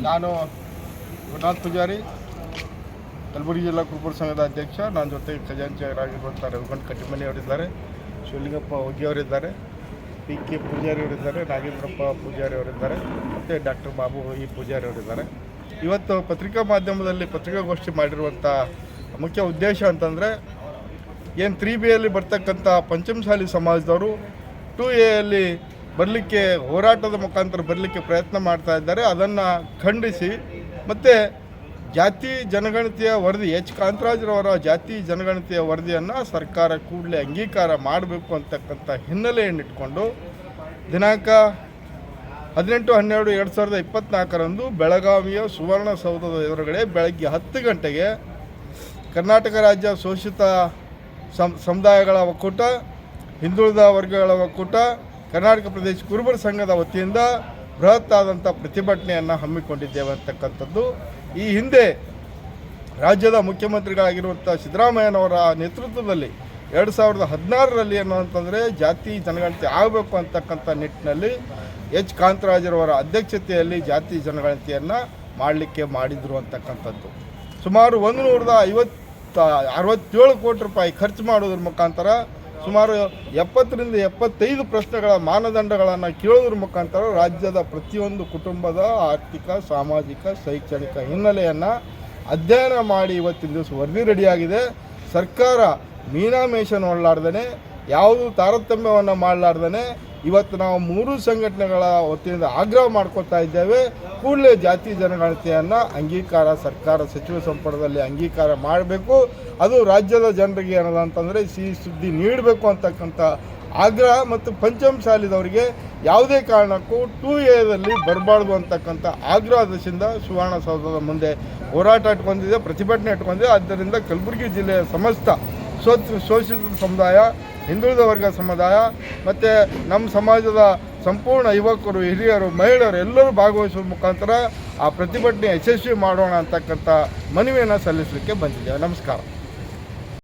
ನಾನು ಗುರುನಾಥ್ ಪೂಜಾರಿ, ಕಲಬುರಗಿ ಜಿಲ್ಲಾ ಕುರುಬರ ಸಂಘದ ಅಧ್ಯಕ್ಷ. ನನ್ನ ಜೊತೆ ಖಜಾಂಚಿಯವರಾಗಿರುವಂಥ ರವಿಗೌಡ ಕಟ್ಟಿಮನಿ ಅವರಿದ್ದಾರೆ, ಶಿವಲಿಂಗಪ್ಪ ಹೋಗಿ ಅವರಿದ್ದಾರೆ, PK ಪೂಜಾರಿ ಅವರಿದ್ದಾರೆ, ನಾಗೇಂದ್ರಪ್ಪ ಪೂಜಾರಿ ಅವರಿದ್ದಾರೆ, ಮತ್ತು ಡಾಕ್ಟರ್ ಬಾಬು ಈ ಪೂಜಾರಿ ಅವರಿದ್ದಾರೆ. ಇವತ್ತು ಪತ್ರಿಕಾ ಮಾಧ್ಯಮದಲ್ಲಿ ಪತ್ರಿಕಾಗೋಷ್ಠಿ ಮಾಡಿರುವಂಥ ಮುಖ್ಯ ಉದ್ದೇಶ ಅಂತಂದರೆ, ಏನು 3Bಯಲ್ಲಿ ಬರ್ತಕ್ಕಂಥ ಪಂಚಮಸಾಲಿ ಸಮಾಜದವರು 2Aಯಲ್ಲಿ ಬರಲಿಕ್ಕೆ ಹೋರಾಟದ ಮುಖಾಂತರ ಬರಲಿಕ್ಕೆ ಪ್ರಯತ್ನ ಮಾಡ್ತಾ ಇದ್ದಾರೆ. ಅದನ್ನು ಖಂಡಿಸಿ ಮತ್ತು ಜಾತಿ ಜನಗಣತಿಯ ವರದಿ ಕಾಂತರಾಜ್ರವರ ಜಾತಿ ಜನಗಣತಿಯ ವರದಿಯನ್ನು ಸರ್ಕಾರ ಕೂಡಲೇ ಅಂಗೀಕಾರ ಮಾಡಬೇಕು ಅಂತಕ್ಕಂಥ ಹಿನ್ನೆಲೆಯನ್ನಿಟ್ಕೊಂಡು ದಿನಾಂಕ 18/12/2024 ಬೆಳಗಾವಿಯ ಸುವರ್ಣಸೌಧದ ಎದುರುಗಡೆ ಬೆಳಗ್ಗೆ 10 ಗಂಟೆಗೆ ಕರ್ನಾಟಕ ರಾಜ್ಯ ಶೋಷಿತ ಸಮುದಾಯಗಳ ಒಕ್ಕೂಟ, ಹಿಂದುಳಿದ ವರ್ಗಗಳ ಒಕ್ಕೂಟ, ಕರ್ನಾಟಕ ಪ್ರದೇಶ ಕುರುಬರ ಸಂಘದ ವತಿಯಿಂದ ಬೃಹತ್ ಆದಂಥ ಪ್ರತಿಭಟನೆಯನ್ನು ಹಮ್ಮಿಕೊಂಡಿದ್ದೇವೆ ಅಂತಕ್ಕಂಥದ್ದು. ಈ ಹಿಂದೆ ರಾಜ್ಯದ ಮುಖ್ಯಮಂತ್ರಿಗಳಾಗಿರುವಂಥ ಸಿದ್ದರಾಮಯ್ಯನವರ ನೇತೃತ್ವದಲ್ಲಿ 2016ರಲ್ಲಿ ಅಂತಂದರೆ ಜಾತಿ ಜನಗಣತಿ ಆಗಬೇಕು ಅಂತಕ್ಕಂಥ ನಿಟ್ಟಿನಲ್ಲಿ ಕಾಂತರಾಜ್ರವರ ಅಧ್ಯಕ್ಷತೆಯಲ್ಲಿ ಜಾತಿ ಜನಗಣತಿಯನ್ನು ಮಾಡಿದ್ರು ಅಂತಕ್ಕಂಥದ್ದು. ಸುಮಾರು 167 ಕೋಟಿ ರೂಪಾಯಿ ಖರ್ಚು ಮಾಡೋದ್ರ ಮುಖಾಂತರ ಸುಮಾರು 70ರಿಂದ 75 ಪ್ರಶ್ನೆಗಳ ಮಾನದಂಡಗಳನ್ನು ಕೇಳೋದ್ರ ಮುಖಾಂತರ ರಾಜ್ಯದ ಪ್ರತಿಯೊಂದು ಕುಟುಂಬದ ಆರ್ಥಿಕ, ಸಾಮಾಜಿಕ, ಶೈಕ್ಷಣಿಕ ಹಿನ್ನೆಲೆಯನ್ನು ಅಧ್ಯಯನ ಮಾಡಿ ಇವತ್ತಿನ ದಿವಸ ವರದಿ ರೆಡಿಯಾಗಿದೆ. ಸರ್ಕಾರ ಮೀನಾಮೇಷ ನೋಡಲಾರ್ದೇ, ಯಾವುದು ತಾರತಮ್ಯವನ್ನು ಮಾಡಲಾರ್ದೇ ಇವತ್ತು ನಾವು 3 ಸಂಘಟನೆಗಳ ವತಿಯಿಂದ ಆಗ್ರಹ ಮಾಡ್ಕೊತಾ ಇದ್ದೇವೆ. ಕೂಡಲೇ ಜಾತಿ ಜನಗಣತಿಯನ್ನು ಅಂಗೀಕಾರ ಸರ್ಕಾರ ಸಚಿವ ಸಂಪುಟದಲ್ಲಿ ಅಂಗೀಕಾರ ಮಾಡಬೇಕು. ಅದು ರಾಜ್ಯದ ಜನರಿಗೆ ಏನದಂತಂದರೆ ಸಿಹಿ ಸುದ್ದಿ ನೀಡಬೇಕು ಅಂತಕ್ಕಂಥ ಆಗ್ರಹ ಮತ್ತು ಪಂಚಮಸಾಲಿದವರಿಗೆ ಯಾವುದೇ ಕಾರಣಕ್ಕೂ 2Aದಲ್ಲಿ ಬರಬಾರ್ದು ಅಂತಕ್ಕಂಥ ಆಗ್ರಹದಿಂದ ಸುವರ್ಣಸೌಧದ ಮುಂದೆ ಹೋರಾಟ ಇಟ್ಕೊಂಡಿದೆ, ಪ್ರತಿಭಟನೆ ಇಟ್ಕೊಂಡಿದೆ. ಆದ್ದರಿಂದ ಕಲಬುರಗಿ ಜಿಲ್ಲೆಯ ಸಮಸ್ತ ಶೋಷಿತ ಸಮುದಾಯ, ಹಿಂದುಳಿದ ವರ್ಗ ಸಮುದಾಯ ಮತ್ತು ನಮ್ಮ ಸಮಾಜದ ಸಂಪೂರ್ಣ ಯುವಕರು, ಹಿರಿಯರು, ಮಹಿಳೆಯರು ಎಲ್ಲರೂ ಭಾಗವಹಿಸುವ ಮುಖಾಂತರ ಆ ಪ್ರತಿಭಟನೆ ಯಶಸ್ವಿ ಮಾಡೋಣ ಅಂತಕ್ಕಂಥ ಮನವಿಯನ್ನು ಸಲ್ಲಿಸಲಿಕ್ಕೆ ಬಂದಿದ್ದೇವೆ. ನಮಸ್ಕಾರ.